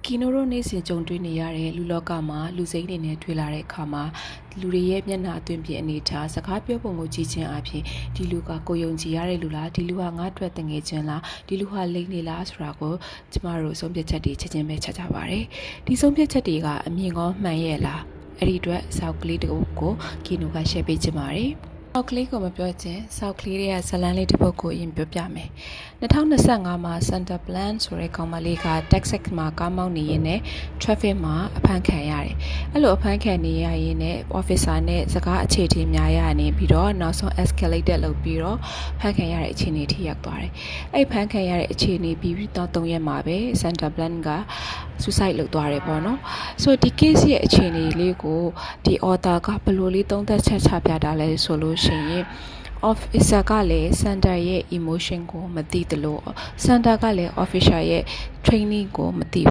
ကီနိုရိုနေ့စဉ်ကြုံတွေ့နေရတဲ့လူလောကမှာလူစိမ်းတွေနဲ့တွေ့လာတဲ့အခါမှာလူတွေရဲ့မျက်နှာအသွင်ပြင်အနေထားစကားပြောပုံကိုကြည့်ချင်းအပြင်ဒီလူကကိုယုံကြည်ရတဲ့လူလားဒီလူဟာငါ့အတွက်တငယ်ချင်းလားဒီလူဟာလိမ့်နေလားဆိုတာကိုကျမတို့ဆုံးဖြတ်ချက်တွေချက်ချင်းပဲချက်ကြပါတယ်ဒီဆုံးဖြတ်ချက်တွေကအမြင်ကောမှန်ရဲ့လားအဲ့ဒီအတွက်စောက်ကလေးတစ်ခုကိုကီနိုက share ပေးချင်ပါတယ်စောက်ကလေးကိုမပြောချင်စောက်ကလေးရဲ့ဇလန်းလေးတစ်ပုဒ်ကိုအရင်ပြောပြမယ်2025မှာ Santa Plan ဆိုတဲ့ကောင်မလေးက Texas မှာကားမောင်းနေရင်းနဲ့ traffic မှာအဖမ်းခံရတယ်အဲ့လိုအဖမ်းခံနေရရင်နဲ့ officer နဲ့စကားအခြေအတင်များရနေပြီးတော့နောက်ဆုံး escalated လုပ်ပြီးတော့ဖမ်းခံရတဲ့အခြေအနေထိရောက်သွားတယ်အဲ့ဖမ်းခံရတဲ့အခြေအနေပြီးတော့3ရက်မှာပဲ Santa Plan က suicide လုပ်သွားတယ်ပေါ့နော်ဆိုဒီ case ရဲ့အခြေအနေလေးကိုဒီ author ကဘယ်လိုလေးသုံးသပ်ချက်ချပြတာလဲဆိုလို့ရှိရင် officer ကလည်း Santa ရဲ့ emotion ကိုမသိသလို Santa ကလည်း officer ရဲ့ training ကိုမသိ